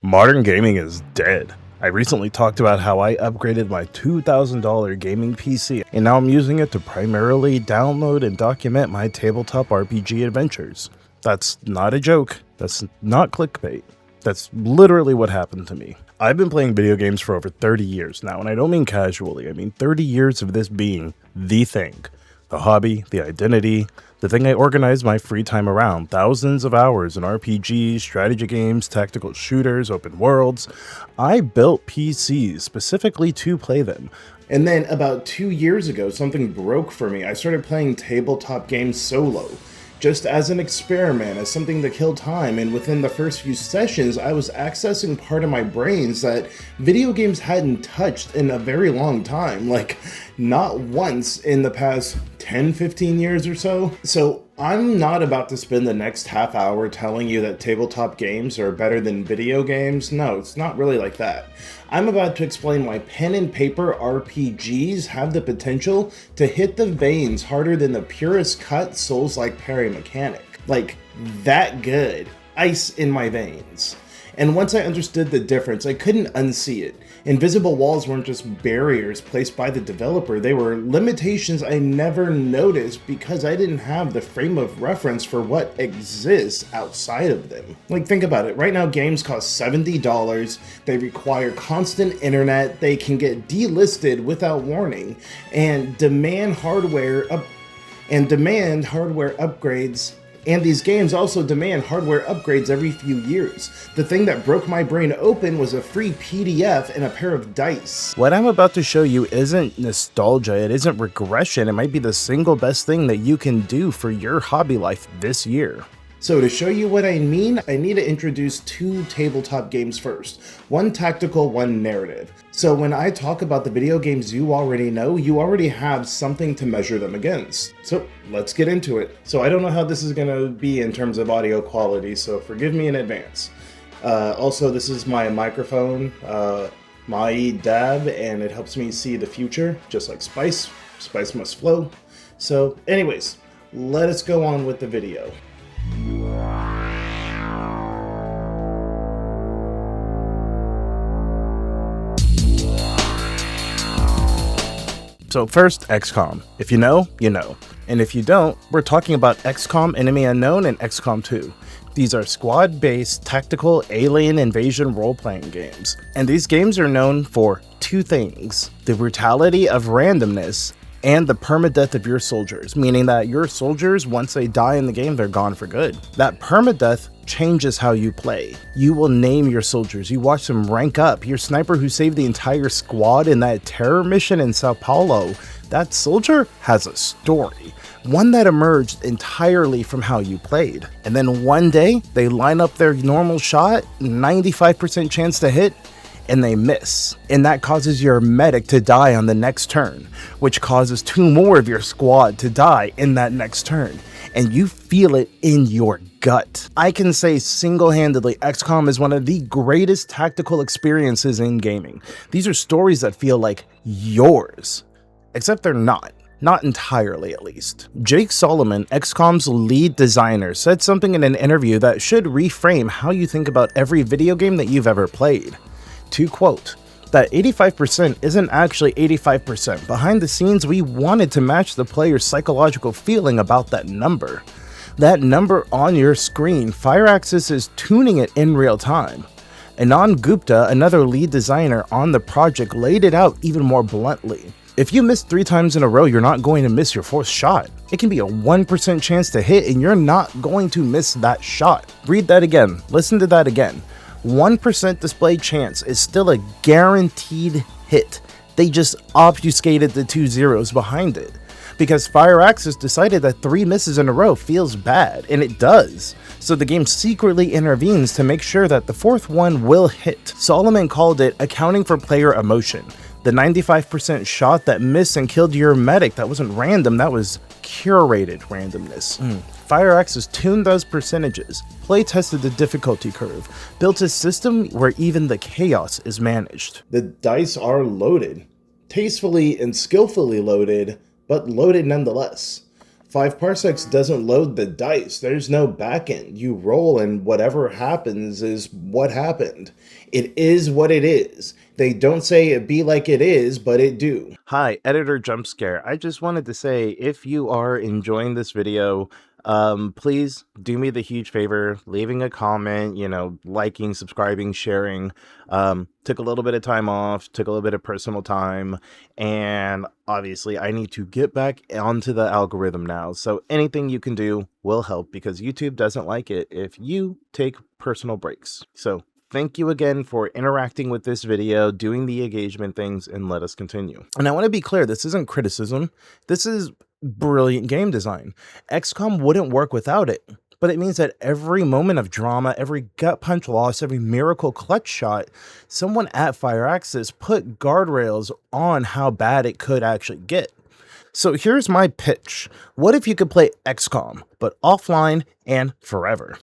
Modern gaming is dead. I recently talked about how I upgraded my $2,000 gaming PC, and now I'm using it to primarily download and document my tabletop RPG adventures. That's not a joke. That's not clickbait. That's literally what happened to me. I've been playing video games for over 30 years now, and I don't mean casually. I mean 30 years of this being the thing. The hobby, the identity, the thing I organize my free time around. Thousands of hours in RPGs, strategy games, tactical shooters, open worlds. I built PCs specifically to play them. And then about 2 years ago, something broke for me. I started playing tabletop games solo, just as an experiment, as something to kill time, and within the first few sessions, I was accessing part of my brains that video games hadn't touched in a very long time, like not once in the past 10-15 years or so. So I'm not about to spend the next half hour telling you that tabletop games are better than video games. No, it's not really like that. I'm about to explain why pen and paper RPGs have the potential to hit the veins harder than the purest cut Souls-like parry mechanic. Like, that good. Ice in my veins. And once I understood the difference, I couldn't unsee it. Invisible walls weren't just barriers placed by the developer, they were limitations I never noticed because I didn't have the frame of reference for what exists outside of them. Like, think about it. Right now, games cost $70, they require constant internet, they can get delisted without warning, and demand hardware upgrades. And these games also demand hardware upgrades every few years. The thing that broke my brain open was a free PDF and a pair of dice. What I'm about to show you isn't nostalgia, it isn't regression, it might be the single best thing that you can do for your hobby life this year. So to show you what I mean, I need to introduce two tabletop games first. One tactical, one narrative. So when I talk about the video games you already know, you already have something to measure them against. So let's get into it. So I don't know how this is going to be in terms of audio quality, so forgive me in advance. Also, this is my microphone, my dab, and it helps me see the future, just like Spice. Spice must flow. So anyways, let us go on with the video. So first, XCOM. If you know, you know. And if you don't, we're talking about XCOM Enemy Unknown and XCOM 2. These are squad-based, tactical, alien invasion role-playing games. And these games are known for two things: the brutality of randomness and the permadeath of your soldiers, meaning that your soldiers, once they die in the game, they're gone for good. That permadeath changes how you play. You will name your soldiers, you watch them rank up. Your sniper who saved the entire squad in that terror mission in Sao Paulo, that soldier has a story. One that emerged entirely from how you played. And then one day, they line up their normal shot, 95% chance to hit, and they miss, and that causes your medic to die on the next turn, which causes two more of your squad to die in that next turn, and you feel it in your gut. I can say single-handedly, XCOM is one of the greatest tactical experiences in gaming. These are stories that feel like yours, except they're not. Not entirely, at least. Jake Solomon, XCOM's lead designer, said something in an interview that should reframe how you think about every video game that you've ever played. To quote, that 85% isn't actually 85%. Behind the scenes, we wanted to match the player's psychological feeling about that number. That number on your screen, Firaxis is tuning it in real time. Anand Gupta, another lead designer on the project, laid it out even more bluntly. If you miss 3 times in a row, you're not going to miss your 4th shot. It can be a 1% chance to hit, and you're not going to miss that shot. Read that again. Listen to that again. 1% display chance is still a guaranteed hit. They just obfuscated the 2 zeros behind it. Because Firaxis decided that 3 misses in a row feels bad, and it does. So the game secretly intervenes to make sure that the 4th one will hit. Solomon called it accounting for player emotion. The 95% shot that missed and killed your medic, that wasn't random, that was curated randomness. Firaxis tuned those percentages, play-tested the difficulty curve, built a system where even the chaos is managed. The dice are loaded. Tastefully and skillfully loaded, but loaded nonetheless. 5 Parsecs doesn't load the dice. There's no backend. You roll and whatever happens is what happened. It is what it is. They don't say it be like it is, but it do. Hi, Editor Jumpscare. I just wanted to say, if you are enjoying this video, please do me the huge favor, leaving a comment, liking, subscribing, sharing. Took a little bit of time off, took a little bit of personal time, and obviously I need to get back onto the algorithm now. So anything you can do will help, because YouTube doesn't like it if you take personal breaks. So thank you again for interacting with this video, doing the engagement things, and let us continue. And I want to be clear, this isn't criticism. This is brilliant game design. XCOM wouldn't work without it, but it means that every moment of drama, every gut punch loss, every miracle clutch shot, someone at Firaxis put guardrails on how bad it could actually get. So here's my pitch. What if you could play XCOM, but offline and forever?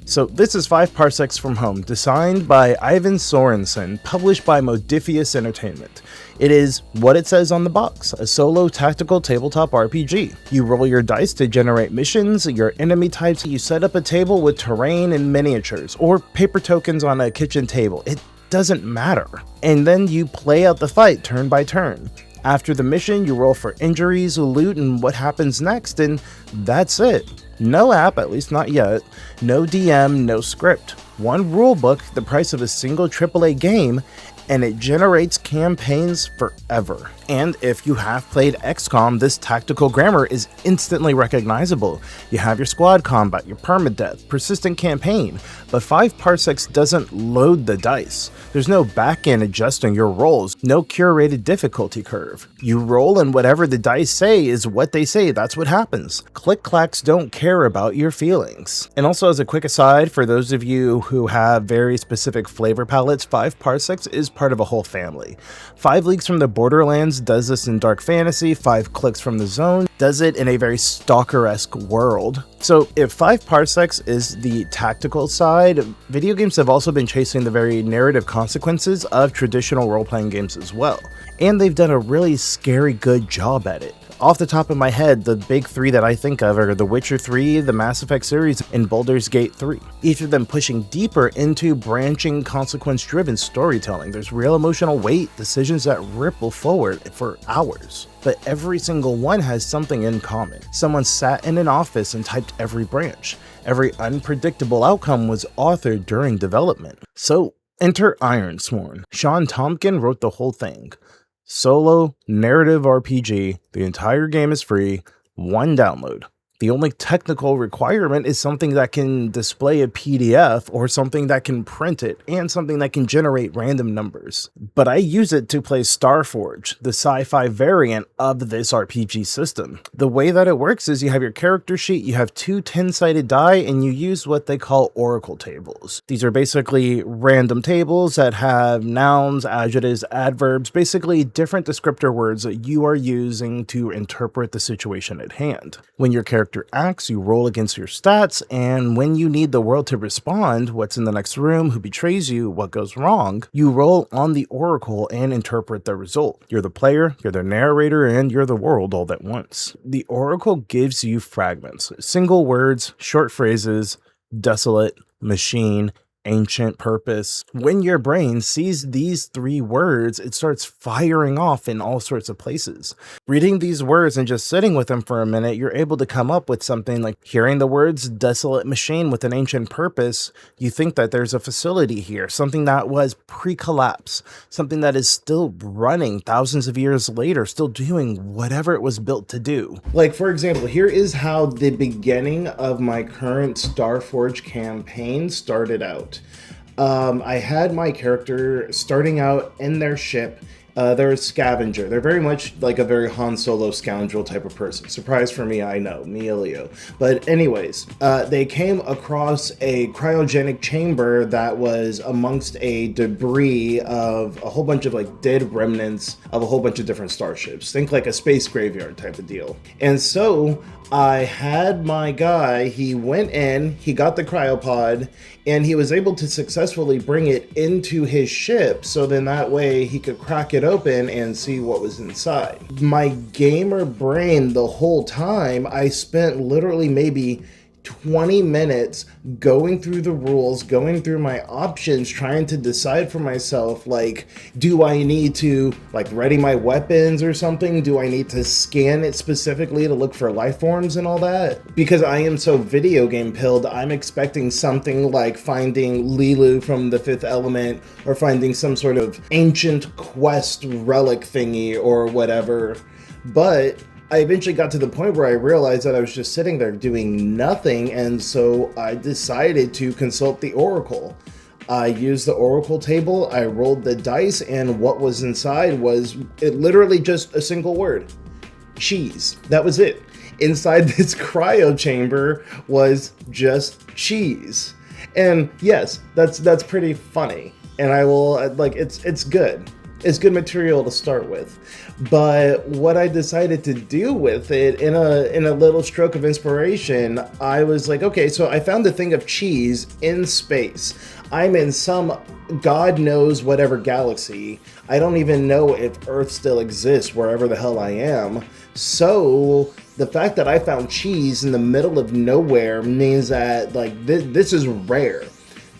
So this is 5 Parsecs From Home, designed by Ironsworn, published by Modiphius Entertainment. It is what it says on the box, a solo tactical tabletop RPG. You roll your dice to generate missions, your enemy types, you set up a table with terrain and miniatures, or paper tokens on a kitchen table. It doesn't matter. And then you play out the fight turn by turn. After the mission, you roll for injuries, loot, and what happens next, and that's it. No app, at least not yet. No DM, no script. One rulebook, the price of a single AAA game, and it generates campaigns forever. And if you have played XCOM, this tactical grammar is instantly recognizable. You have your squad combat, your permadeath, persistent campaign, but 5 Parsecs doesn't load the dice. There's no backend adjusting your rolls, no curated difficulty curve. You roll and whatever the dice say is what they say, that's what happens. Click-clacks don't care about your feelings. And also, as a quick aside, for those of you who have very specific flavor palettes, 5 Parsecs is part of a whole family. 5 Leagues from the Borderlands does this in dark fantasy, 5 Clicks from the Zone does it in a very stalker-esque world. So if 5 Parsecs is the tactical side, video games have also been chasing the very narrative consequences of traditional role-playing games as well. And they've done a really scary good job at it. Off the top of my head, the big 3 that I think of are The Witcher 3, the Mass Effect series, and Baldur's Gate 3. Each of them pushing deeper into branching, consequence-driven storytelling. There's real emotional weight, decisions that ripple forward for hours. But every single one has something in common. Someone sat in an office and typed every branch. Every unpredictable outcome was authored during development. So, enter Ironsworn. Sean Tompkin wrote the whole thing. Solo narrative RPG, the entire game is free, 1 download. The only technical requirement is something that can display a PDF or something that can print it and something that can generate random numbers. But I use it to play Starforge, the sci-fi variant of this RPG system. The way that it works is you have your character sheet, you have 2 10-sided die, and you use what they call oracle tables. These are basically random tables that have nouns, adjectives, adverbs, basically different descriptor words that you are using to interpret the situation at hand. When your character acts, you roll against your stats, and when you need the world to respond, what's in the next room, who betrays you, what goes wrong, you roll on the oracle and interpret the result. You're the player, you're the narrator, and you're the world all at once. The oracle gives you fragments, single words, short phrases, desolate, machine, ancient, purpose. When your brain sees these 3 words, it starts firing off in all sorts of places. Reading these words and just sitting with them for a minute, you're able to come up with something like hearing the words desolate machine with an ancient purpose. You think that there's a facility here, something that was pre-collapse, something that is still running thousands of years later, still doing whatever it was built to do. Like, for example, here is how the beginning of my current Starforge campaign started out. I had my character starting out in their ship, They're a scavenger. They're very much like a very Han Solo scoundrel type of person. Surprise for me, I know, me a Leo. But anyways, they came across a cryogenic chamber that was amongst a debris of a whole bunch of like dead remnants of a whole bunch of different starships. Think like a space graveyard type of deal. And so I had my guy, he went in, he got the cryopod, and he was able to successfully bring it into his ship, so then that way he could crack it open and see what was inside. My gamer brain the whole time, I spent literally maybe 20 minutes going through the rules, going through my options, trying to decide for myself, like, do I need to like ready my weapons or something? Do I need to scan it specifically to look for life forms and all that? Because I am so video game pilled, I'm expecting something like finding Lilu from the Fifth Element or finding some sort of ancient quest relic thingy or whatever. But I eventually got to the point where I realized that I was just sitting there doing nothing, and so I decided to consult the Oracle. I used the Oracle table, I rolled the dice, and what was inside was literally just a single word: cheese. That was it. Inside this cryo chamber was just cheese. And yes, that's pretty funny. And I will, like, it's good. It's good material to start with. But what I decided to do with it, in a little stroke of inspiration, I was like, okay, so I found a thing of cheese in space. I'm in some God knows whatever galaxy. I don't even know if Earth still exists wherever the hell I am. So the fact that I found cheese in the middle of nowhere means that, like, this is rare.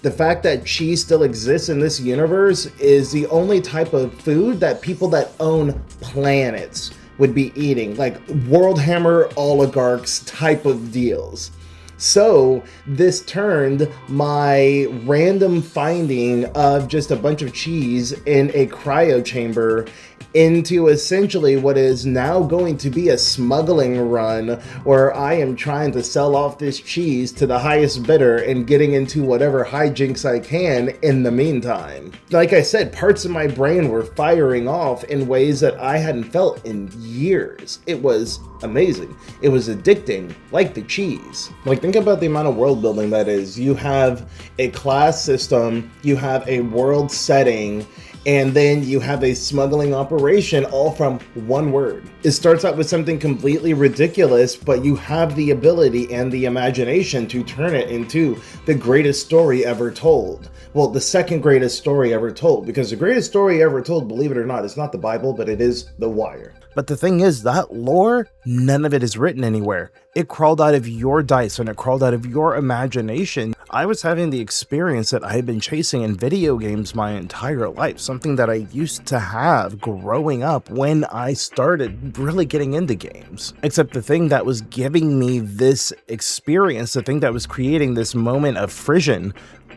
The fact that cheese still exists in this universe is the only type of food that people that own planets would be eating, like World Hammer oligarchs type of deals. So this turned my random finding of just a bunch of cheese in a cryo chamber into essentially what is now going to be a smuggling run, where I am trying to sell off this cheese to the highest bidder and getting into whatever hijinks I can in the meantime. Like I said, parts of my brain were firing off in ways that I hadn't felt in years. It was amazing. It was addicting, like the cheese. Like, think about the amount of world building that is. You have a class system, you have a world setting, and then you have a smuggling operation, all from one word. It starts out with something completely ridiculous, but you have the ability and the imagination to turn it into the greatest story ever told. Well, the second greatest story ever told, because the greatest story ever told, believe it or not, is not the Bible, but it is The Wire. But the thing is, that lore, none of it is written anywhere. It crawled out of your dice and it crawled out of your imagination. I was having the experience that I had been chasing in video games my entire life, something that I used to have growing up when I started really getting into games. Except the thing that was giving me this experience, the thing that was creating this moment of frisson,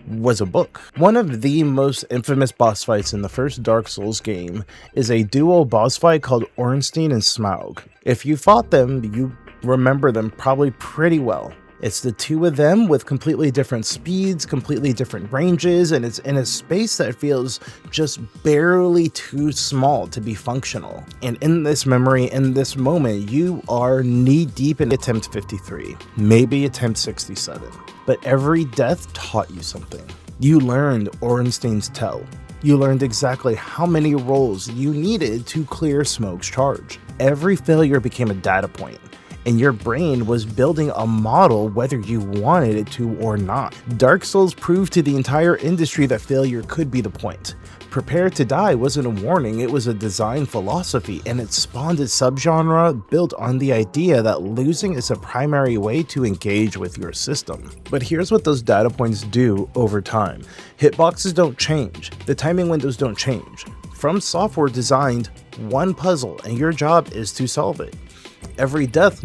was a book. One of the most infamous boss fights in the first Dark Souls game is a duo boss fight called Ornstein and Smaug. If you fought them, you remember them probably pretty well. It's the two of them with completely different speeds, completely different ranges, and it's in a space that feels just barely too small to be functional. And in this memory, in this moment, you are knee-deep in attempt 53, maybe attempt 67. But every death taught you something. You learned Ornstein's tell. You learned exactly how many rolls you needed to clear Smaug's charge. Every failure became a data point, and your brain was building a model whether you wanted it to or not. Dark Souls proved to the entire industry that failure could be the point. Prepare to Die wasn't a warning, it was a design philosophy, and it spawned a subgenre built on the idea that losing is a primary way to engage with your system. But here's what those data points do over time. Hitboxes don't change, the timing windows don't change. From Software designed one puzzle, and your job is to solve it. Every death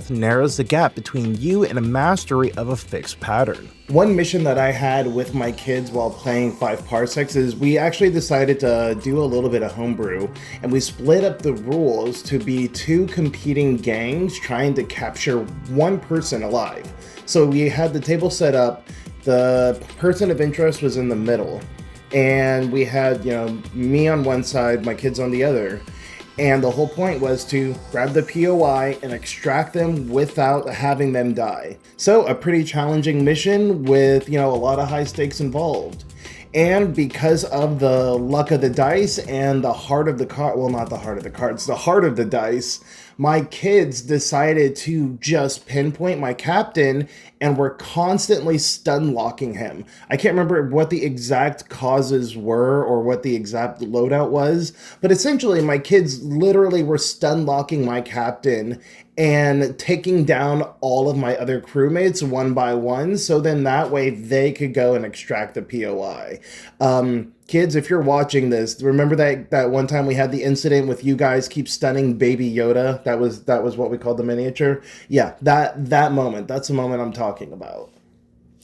narrows the gap between you and a mastery of a fixed pattern. One mission that I had with my kids while playing 5 Parsecs is we actually decided to do a little bit of homebrew, and we split up the rules to be 2 competing gangs trying to capture one person alive. So we had the table set up, the person of interest was in the middle. and we had, me on one side, my kids on the other. And the whole point was to grab the POI and extract them without having them die. So a pretty challenging mission with, a lot of high stakes involved. And because of the luck of the dice and the heart of the card, well, not the heart of the cards, the heart of the dice, my kids decided to just pinpoint my captain and were constantly stun locking him. I can't remember what the exact causes were or what the exact loadout was, but essentially my kids literally were stun locking my captain and taking down all of my other crewmates one by one, so then that way they could go and extract the POI. Kids, if you're watching this, remember that one time we had the incident with you guys keep stunning baby Yoda? That was what we called the miniature? Yeah, that moment. That's the moment I'm talking about.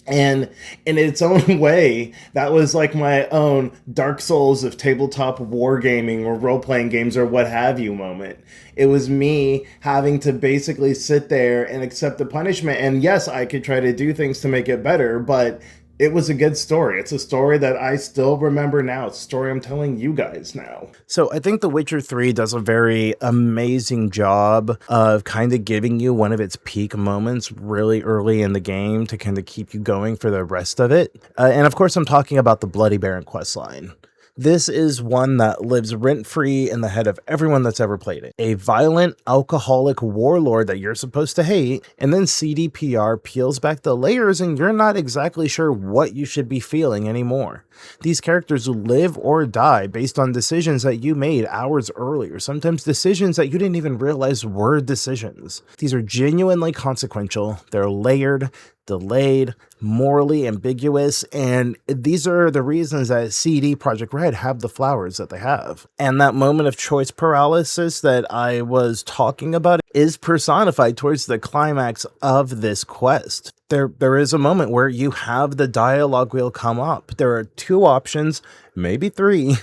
And in its own way, that was like my own Dark Souls of tabletop wargaming or role-playing games or what have you moment. It was me having to basically sit there and accept the punishment. And yes, I could try to do things to make it better, but it was a good story. It's a story that I still remember now. It's a story I'm telling you guys now. So I think The Witcher 3 does a very amazing job of kind of giving you one of its peak moments really early in the game to kind of keep you going for the rest of it. And of course, I'm talking about the Bloody Baron questline. This is one that lives rent-free in the head of everyone that's ever played it. A violent, alcoholic warlord that you're supposed to hate, and then CDPR peels back the layers and you're not exactly sure what you should be feeling anymore. These characters live or die based on decisions that you made hours earlier, sometimes decisions that you didn't even realize were decisions. These are genuinely consequential, they're layered, delayed, morally ambiguous, and these are the reasons that CD Projekt Red have the flowers that they have. And that moment of choice paralysis that I was talking about is personified towards the climax of this quest. There is a moment where you have the dialogue wheel come up. There are two options, maybe three,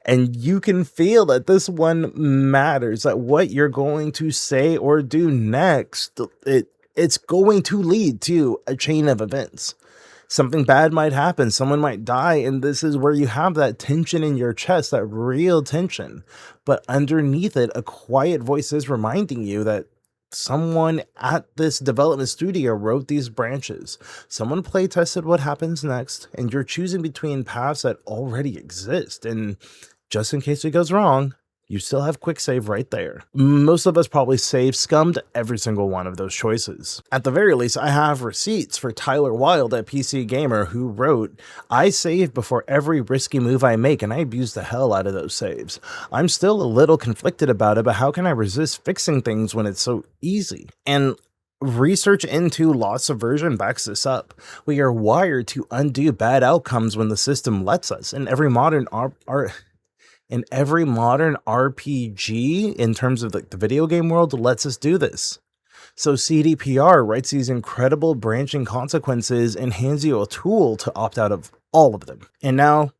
and you can feel that this one matters, that what you're going to say or do next, it's going to lead to a chain of events. Something bad might happen, someone might die, and this is where you have that tension in your chest, that real tension. But underneath it, a quiet voice is reminding you that someone at this development studio wrote these branches. Someone play tested what happens next, and you're choosing between paths that already exist. And just in case it goes wrong, you still have quick save right there. Most of us probably save scummed every single one of those choices. At the very least, I have receipts for Tyler Wilde at PC Gamer who wrote, "I save before every risky move I make and I abuse the hell out of those saves. I'm still a little conflicted about it, but how can I resist fixing things when it's so easy?" And research into loss aversion backs this up. We are wired to undo bad outcomes when the system lets us, and every modern RPG in terms of the video game world lets us do this. So CDPR writes these incredible branching consequences and hands you a tool to opt out of all of them. And now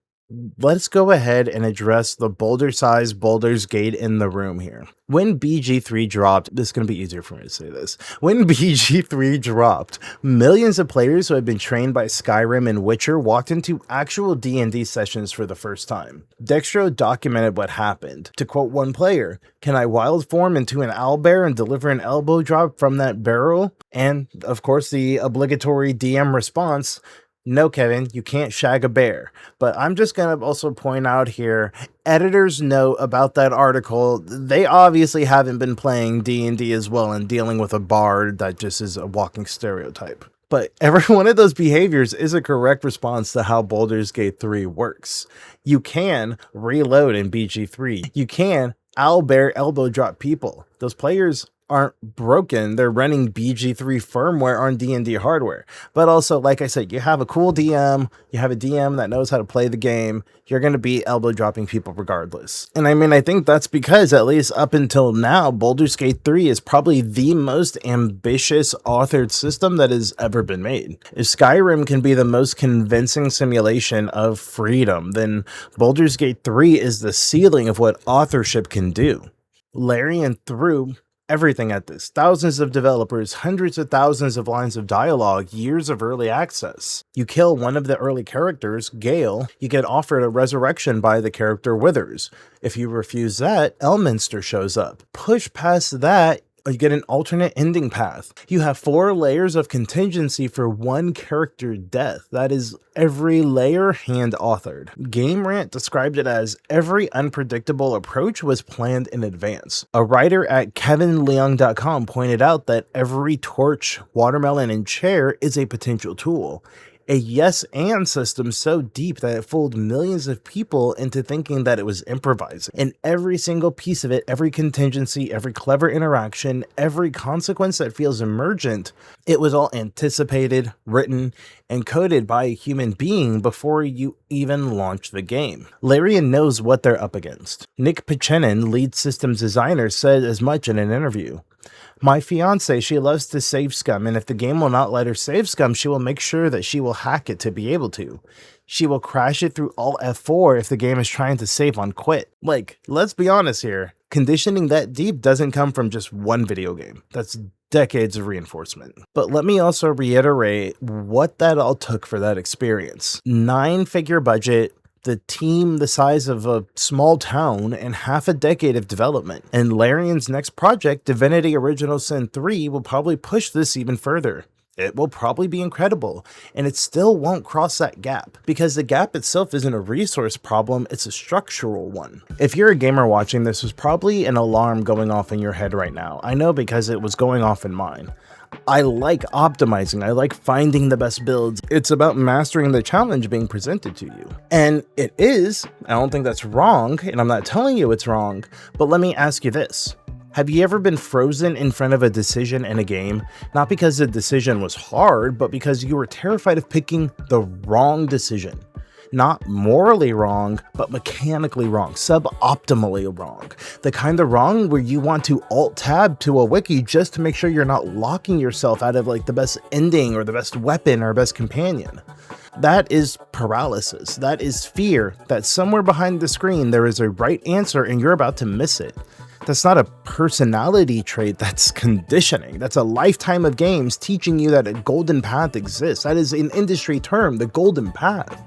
let's go ahead and address the boulder-sized Baldur's Gate in the room here. When BG3 dropped, this is going to be easier for me to say this. When BG3 dropped, millions of players who had been trained by Skyrim and Witcher walked into actual D&D sessions for the first time. Dextro documented what happened. To quote one player, "Can I wild form into an owlbear and deliver an elbow drop from that barrel?" And, of course, the obligatory DM response, "No, Kevin, you can't shag a bear." But I'm just going to also point out here, editor's note about that article, they obviously haven't been playing D&D as well and dealing with a bard that just is a walking stereotype. But every one of those behaviors is a correct response to how Baldur's Gate 3 works. You can reload in BG3. You can owlbear elbow drop people. Those players aren't broken. They're running BG3 firmware on D&D hardware. But also, like I said, you have a cool DM, you have a DM that knows how to play the game, you're going to be elbow dropping people regardless. And I mean, I think that's because, at least up until now, Baldur's Gate 3 is probably the most ambitious authored system that has ever been made. If Skyrim can be the most convincing simulation of freedom, then Baldur's Gate 3 is the ceiling of what authorship can do. Larian through everything at this. Thousands of developers, hundreds of thousands of lines of dialogue, years of early access. You kill one of the early characters, Gale, you get offered a resurrection by the character Withers. If you refuse that, Elminster shows up. Push past that, you get an alternate ending path. You have 4 layers of contingency for one character death. That is every layer hand authored. Game Rant described it as every unpredictable approach was planned in advance. A writer at kevinleung.com pointed out that every torch, watermelon, and chair is a potential tool. A yes and system so deep that it fooled millions of people into thinking that it was improvising. And every single piece of it, every contingency, every clever interaction, every consequence that feels emergent, it was all anticipated, written, and coded by a human being before you even launch the game. Larian knows what they're up against. Nick Pichenin, lead systems designer, said as much in an interview. My fiance, she loves to save scum, and if the game will not let her save scum, she will make sure that she will hack it to be able to. She will crash it through Alt F4 if the game is trying to save on quit. Like, let's be honest here. Conditioning that deep doesn't come from just one video game. That's decades of reinforcement. But let me also reiterate what that all took for that experience. 9-figure budget, the team the size of a small town, and half a decade of development. And Larian's next project, Divinity Original Sin 3, will probably push this even further. It will probably be incredible, and it still won't cross that gap, because the gap itself isn't a resource problem, it's a structural one. If you're a gamer watching this, there's probably an alarm going off in your head right now. I know, because it was going off in mine. I like optimizing, I like finding the best builds. It's about mastering the challenge being presented to you. And it is, I don't think that's wrong, and I'm not telling you it's wrong, but let me ask you this. Have you ever been frozen in front of a decision in a game? Not because the decision was hard, but because you were terrified of picking the wrong decision. Not morally wrong, but mechanically wrong, suboptimally wrong. The kind of wrong where you want to alt-tab to a wiki just to make sure you're not locking yourself out of like the best ending or the best weapon or best companion. That is paralysis. That is fear that somewhere behind the screen there is a right answer and you're about to miss it. That's not a personality trait, that's conditioning. That's a lifetime of games teaching you that a golden path exists. That is an industry term, the golden path,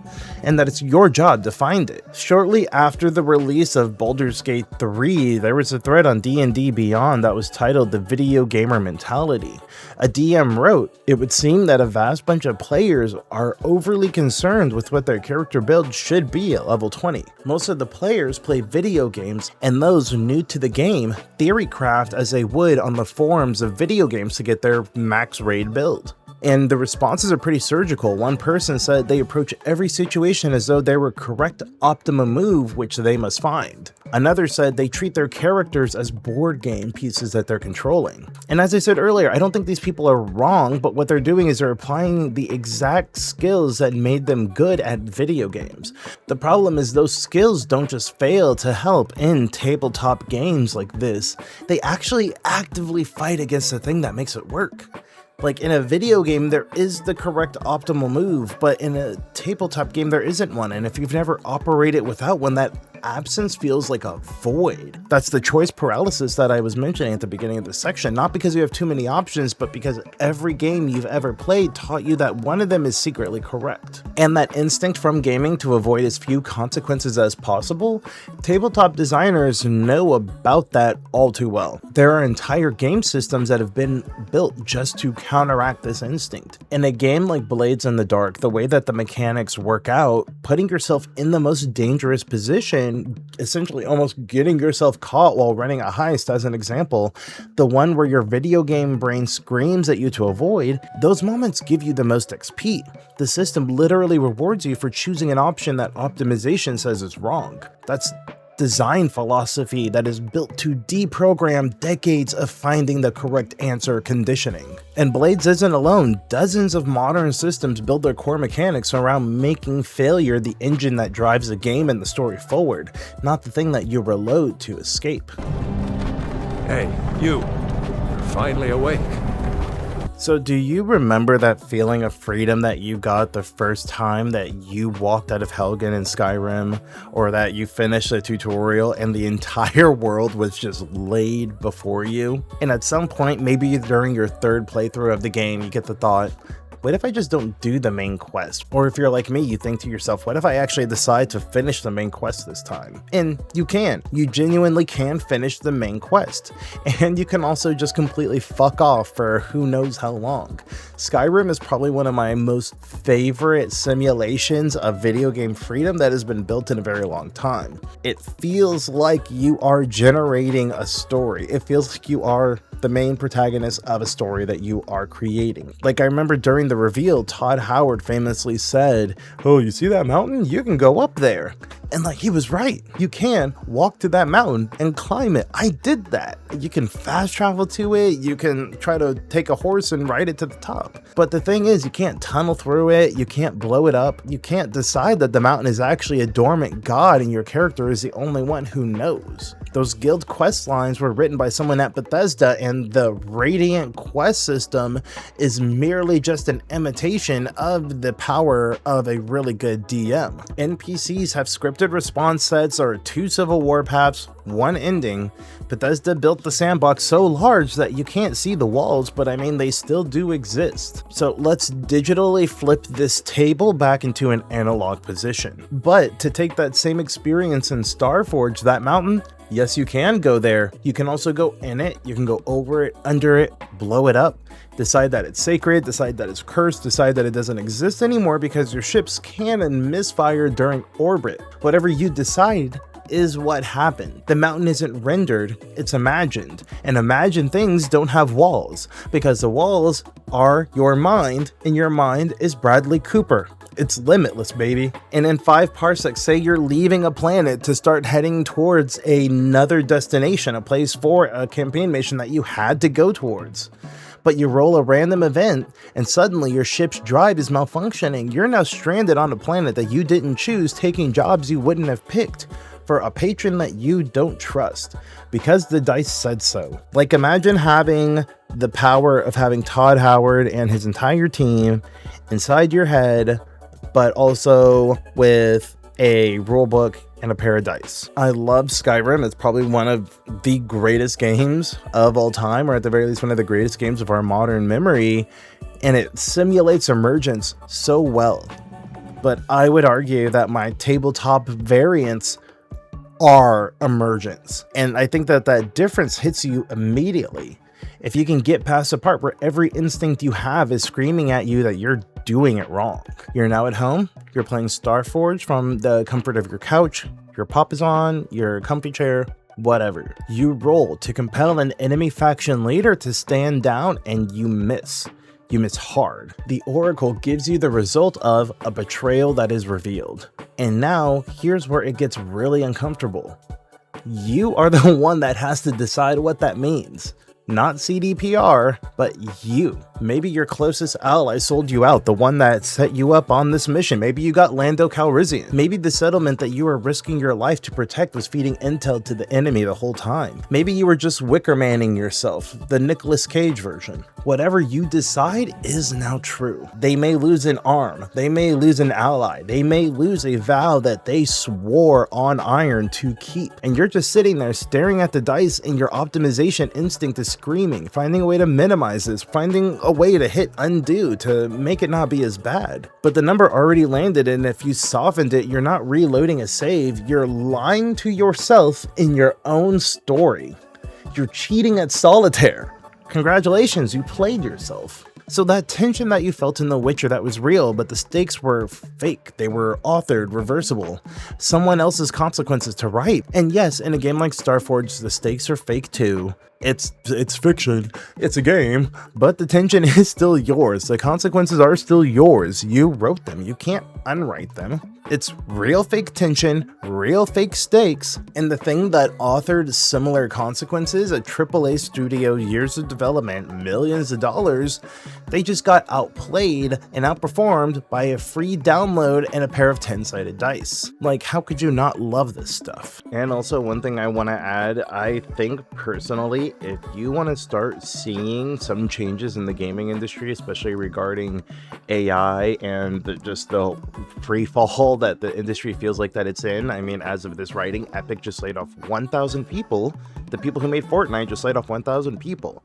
and that it's your job to find it. Shortly after the release of Baldur's Gate 3, there was a thread on D&D Beyond that was titled The Video Gamer Mentality. A DM wrote, "It would seem that a vast bunch of players are overly concerned with what their character build should be at level 20. Most of the players play video games, and those new to the game theory craft as they would on the forums of video games to get their max raid build." And the responses are pretty surgical. One person said they approach every situation as though there were correct optimum move which they must find. Another said they treat their characters as board game pieces that they're controlling. And as I said earlier, I don't think these people are wrong, but what they're doing is they're applying the exact skills that made them good at video games. The problem is those skills don't just fail to help in tabletop games like this, they actually actively fight against the thing that makes it work. Like in a video game, there is the correct optimal move, but in a tabletop game, there isn't one. And if you've never operated without one, that absence feels like a void. That's the choice paralysis that I was mentioning at the beginning of this section, not because you have too many options, but because every game you've ever played taught you that one of them is secretly correct. And that instinct from gaming to avoid as few consequences as possible, tabletop designers know about that all too well. There are entire game systems that have been built just to counteract this instinct. In a game like Blades in the Dark, the way that the mechanics work out, putting yourself in the most dangerous position, essentially almost getting yourself caught while running a heist as an example, the one where your video game brain screams at you to avoid, those moments give you the most XP. The system literally rewards you for choosing an option that optimization says is wrong. That's design philosophy that is built to deprogram decades of finding the correct answer conditioning. And Blades isn't alone. Dozens of modern systems build their core mechanics around making failure the engine that drives the game and the story forward, not the thing that you reload to escape. Hey, you. You're finally awake. So do you remember that feeling of freedom that you got the first time that you walked out of Helgen in Skyrim, or that you finished a tutorial and the entire world was just laid before you? And at some point, maybe during your third playthrough of the game, you get the thought, what if I just don't do the main quest? Or if you're like me, you think to yourself, what if I actually decide to finish the main quest this time? And you can. You genuinely can finish the main quest. And you can also just completely fuck off for who knows how long. Skyrim is probably one of my most favorite simulations of video game freedom that has been built in a very long time. It feels like you are generating a story. It feels like you are the main protagonist of a story that you are creating. Like, I remember during the reveal, Todd Howard famously said, "Oh, you see that mountain? You can go up there." And like, he was right. You can walk to that mountain and climb it. I did that. You can fast travel to it. You can try to take a horse and ride it to the top. But the thing is, you can't tunnel through it. You can't blow it up. You can't decide that the mountain is actually a dormant god and your character is the only one who knows. Those guild quest lines were written by someone at Bethesda, and the Radiant quest system is merely just an imitation of the power of a really good DM. NPCs have scripted response sets or 2 Civil War paths, 1 ending. Bethesda built the sandbox so large that you can't see the walls, but I mean, they still do exist. So let's digitally flip this table back into an analog position. But to take that same experience in Starforge, that mountain, yes, you can go there. You can also go in it. You can go over it, under it, blow it up, decide that it's sacred, decide that it's cursed, decide that it doesn't exist anymore because your ship's cannon misfire during orbit. Whatever you decide is what happened. The mountain isn't rendered, it's imagined. And imagined things don't have walls because the walls are your mind, and your mind is Bradley Cooper. It's limitless, baby. And in 5 parsecs, say you're leaving a planet to start heading towards another destination, a place for a campaign mission that you had to go towards. But you roll a random event and suddenly your ship's drive is malfunctioning. You're now stranded on a planet that you didn't choose, taking jobs you wouldn't have picked for a patron that you don't trust because the dice said so. Like, imagine having the power of having Todd Howard and his entire team inside your head, but also with a rulebook and a pair of dice. I love Skyrim. It's probably one of the greatest games of all time, or at the very least one of the greatest games of our modern memory, and it simulates emergence so well. But I would argue that my tabletop variants are emergence, and I think that that difference hits you immediately. If you can get past the part where every instinct you have is screaming at you that you're doing it wrong. You're now at home, you're playing Starforge from the comfort of your couch, your pop is on, your comfy chair, whatever. You roll to compel an enemy faction leader to stand down and you miss. You miss hard. The Oracle gives you the result of a betrayal that is revealed. And now, here's where it gets really uncomfortable. You are the one that has to decide what that means. Not CDPR, but you. Maybe your closest ally sold you out, the one that set you up on this mission. Maybe you got Lando Calrissian. Maybe the settlement that you were risking your life to protect was feeding intel to the enemy the whole time. Maybe you were just Wickermanning yourself, the Nicolas Cage version. Whatever you decide is now true. They may lose an arm, they may lose an ally, they may lose a vow that they swore on iron to keep. And you're just sitting there staring at the dice, and your optimization instinct is screaming, finding a way to minimize this, finding a way to hit undo to make it not be as bad. But the number already landed, and if you softened it, you're not reloading a save, you're lying to yourself in your own story. You're cheating at solitaire. Congratulations, you played yourself. So that tension that you felt in The Witcher, that was real, but the stakes were fake. They were authored, reversible. Someone else's consequences to write. And yes, in a game like Starforge, the stakes are fake too. It's fiction, it's a game, but the tension is still yours. The consequences are still yours. You wrote them, you can't unwrite them. It's real fake tension, real fake stakes, and the thing that authored similar consequences, a AAA studio, years of development, millions of dollars, they just got outplayed and outperformed by a free download and a pair of 10-sided dice. Like, how could you not love this stuff? And also, one thing I want to add, I think personally, honestly, if you want to start seeing some changes in the gaming industry, especially regarding AI and just the free fall that the industry feels like that it's in. I mean, as of this writing, Epic just laid off 1,000 people. The people who made Fortnite just laid off 1,000 people.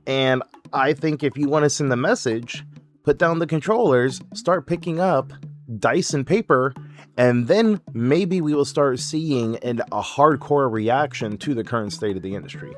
And I think if you want to send the message, put down the controllers, start picking up dice and paper, and then maybe we will start seeing a hardcore reaction to the current state of the industry.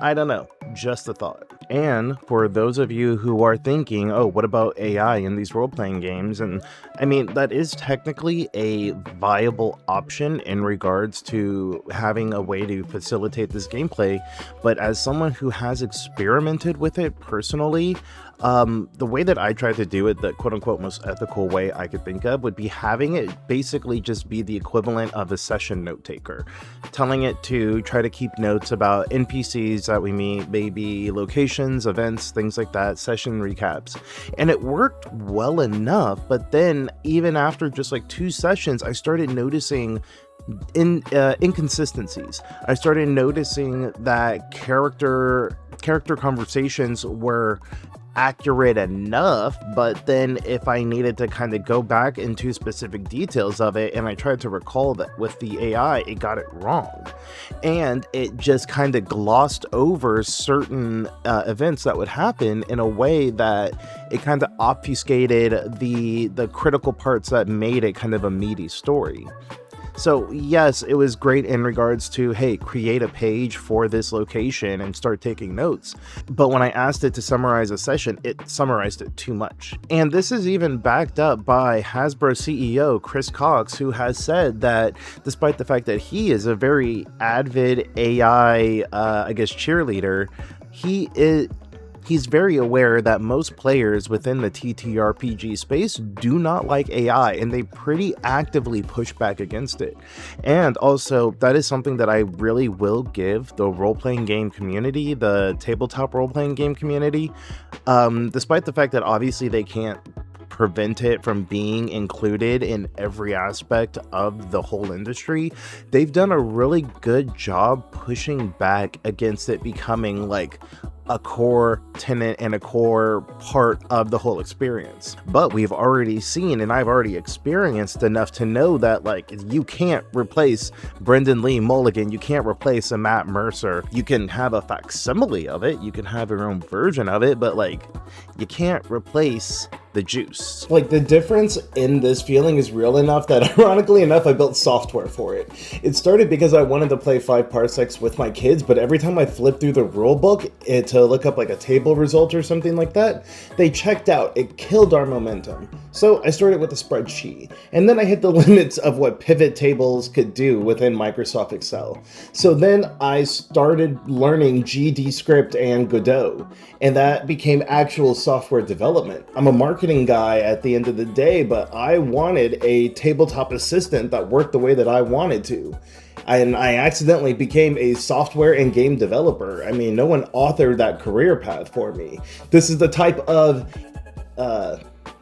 I don't know, just a thought. And for those of you who are thinking, oh, what about AI in these role-playing games? And I mean, that is technically a viable option in regards to having a way to facilitate this gameplay. But as someone who has experimented with it personally, the way that I try to do it, the quote-unquote most ethical way I could think of, would be having it basically just be the equivalent of a session note taker, telling it to try to keep notes about NPCs that we meet, maybe locations, events, things like that, session recaps. And it worked well enough, but then even after just like 2 sessions, I started noticing inconsistencies. I started noticing that character conversations were accurate enough, but then if I needed to kind of go back into specific details of it and I tried to recall that with the AI, it got it wrong. And it just kind of glossed over certain events that would happen in a way that it kind of obfuscated the critical parts that made it kind of a meaty story. So yes, it was great in regards to, hey, create a page for this location and start taking notes. But when I asked it to summarize a session, it summarized it too much. And this is even backed up by Hasbro CEO Chris Cox, who has said that despite the fact that he is a very avid AI, cheerleader, he's very aware that most players within the TTRPG space do not like AI, and they pretty actively push back against it. And also, that is something that I really will give the role-playing game community, the tabletop role-playing game community, despite the fact that obviously they can't prevent it from being included in every aspect of the whole industry. They've done a really good job pushing back against it becoming like a core tenet and a core part of the whole experience. But we've already seen, and I've already experienced enough to know that like you can't replace Brendan Lee Mulligan, you can't replace a Matt Mercer. You can have a facsimile of it, you can have your own version of it, but like you can't replace the juice. Like the difference in this feeling is real enough that ironically enough I built software for it. It started because I wanted to play 5 parsecs with my kids, but every time I flipped through the rule book to look up like a table result or something like that, they checked out. It killed our momentum. So I started with a spreadsheet, and then I hit the limits of what pivot tables could do within Microsoft Excel. So then I started learning GD script and Godot, and that became actual software development. I'm a marketing guy at the end of the day, but I wanted a tabletop assistant that worked the way that I wanted to. And I accidentally became a software and game developer. I mean, no one authored that career path for me. This is the type of,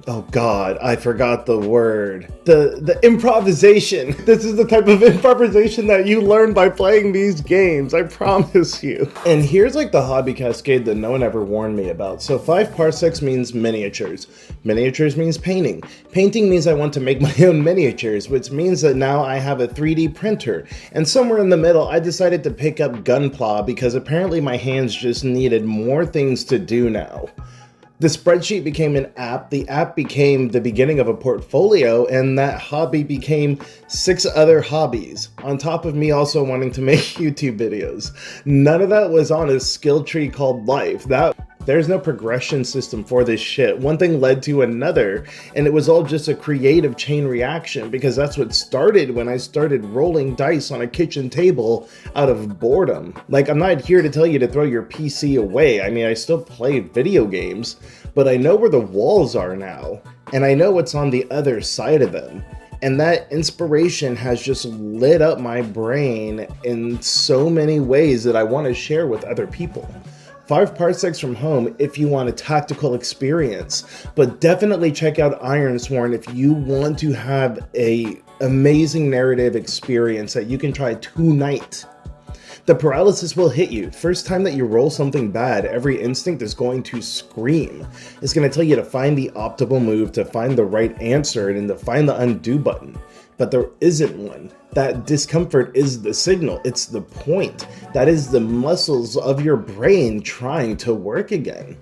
oh God, I forgot the word. The improvisation. This is the type of improvisation that you learn by playing these games, I promise you. And here's like the hobby cascade that no one ever warned me about. So 5 parsecs means miniatures. Miniatures means painting. Painting means I want to make my own miniatures, which means that now I have a 3D printer. And somewhere in the middle, I decided to pick up Gunpla because apparently my hands just needed more things to do now. The spreadsheet became an app, the app became the beginning of a portfolio, and that hobby became 6 other hobbies, on top of me also wanting to make YouTube videos. None of that was on a skill tree called life. There's no progression system for this shit. One thing led to another, and it was all just a creative chain reaction, because that's what started when I started rolling dice on a kitchen table out of boredom. Like, I'm not here to tell you to throw your PC away. I mean, I still play video games, but I know where the walls are now, and I know what's on the other side of them. And that inspiration has just lit up my brain in so many ways that I want to share with other people. 5 Parsecs From Home if you want a tactical experience, but definitely check out Ironsworn if you want to have a amazing narrative experience that you can try tonight. The paralysis will hit you. First time that you roll something bad, every instinct is going to scream. It's going to tell you to find the optimal move, to find the right answer, and to find the undo button. But there isn't one. That discomfort is the signal. It's the point. That is the muscles of your brain trying to work again.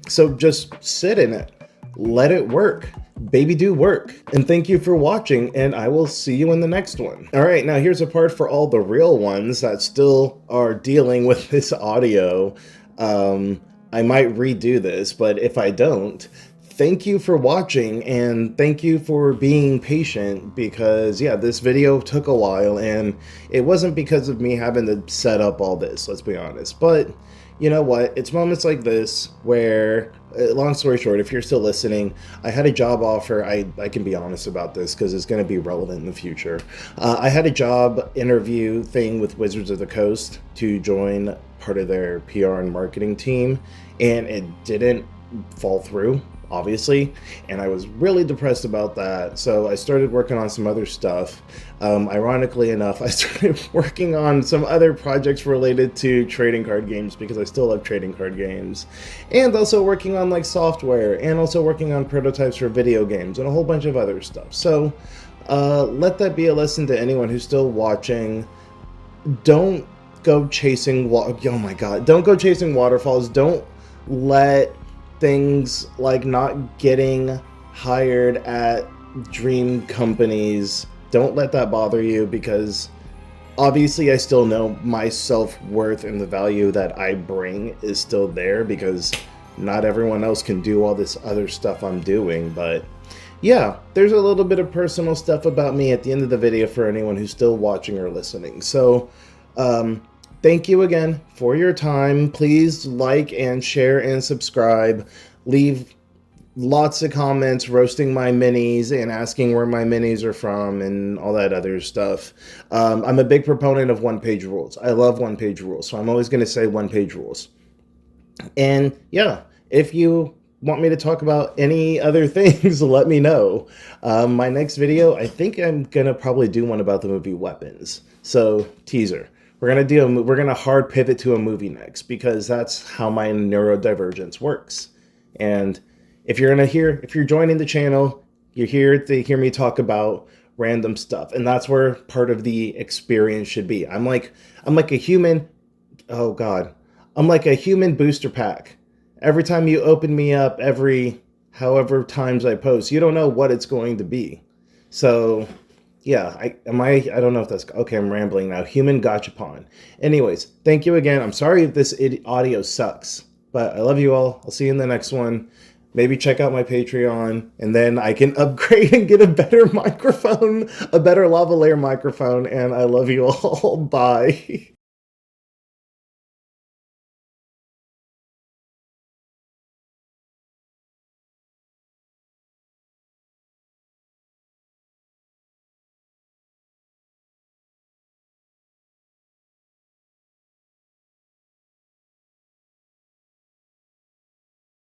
So just sit in it. Let it work. Baby do work. And thank you for watching, and I will see you in the next one. All right, now here's a part for all the real ones that still are dealing with this audio. I might redo this, but if I don't, thank you for watching, and thank you for being patient, because yeah, this video took a while, and it wasn't because of me having to set up all this, let's be honest. But you know what? It's moments like this where, long story short, if you're still listening, I had a job offer. I can be honest about this because it's going to be relevant in the future. I had a job interview thing with Wizards of the Coast to join part of their PR and marketing team, and it didn't fall through, obviously, and I was really depressed about that. So I started working on some other stuff. Ironically enough, I started working on some other projects related to trading card games, because I still love trading card games, and also working on like software, and also working on prototypes for video games and a whole bunch of other stuff. So let that be a lesson to anyone who's still watching. Don't go chasing oh my god, don't go chasing waterfalls. Don't let things like not getting hired at dream companies, don't let that bother you, because obviously I still know my self-worth and the value that I bring is still there, because not everyone else can do all this other stuff I'm doing. But yeah, there's a little bit of personal stuff about me at the end of the video for anyone who's still watching or listening. So thank you again for your time. Please like and share and subscribe. Leave lots of comments roasting my minis and asking where my minis are from and all that other stuff. I'm a big proponent of one-page rules. I love one-page rules, so I'm always going to say one-page rules. And yeah, if you want me to talk about any other things, let me know. My next video, I think I'm going to probably do one about the movie Weapons. So, teaser. We're gonna hard pivot to a movie next, because that's how my neurodivergence works. And if you're joining the channel, you're here to hear me talk about random stuff, and that's where part of the experience should be. I'm like a human. Oh God, I'm like a human booster pack. Every time you open me up, every however times I post, you don't know what it's going to be. So yeah, I don't know if that's okay. I'm rambling now. Human gachapon. Anyways, thank you again. I'm sorry if this audio sucks, but I love you all. I'll see you in the next one. Maybe check out my Patreon, and then I can upgrade and get a better microphone, a better lavalier microphone. And I love you all. Bye.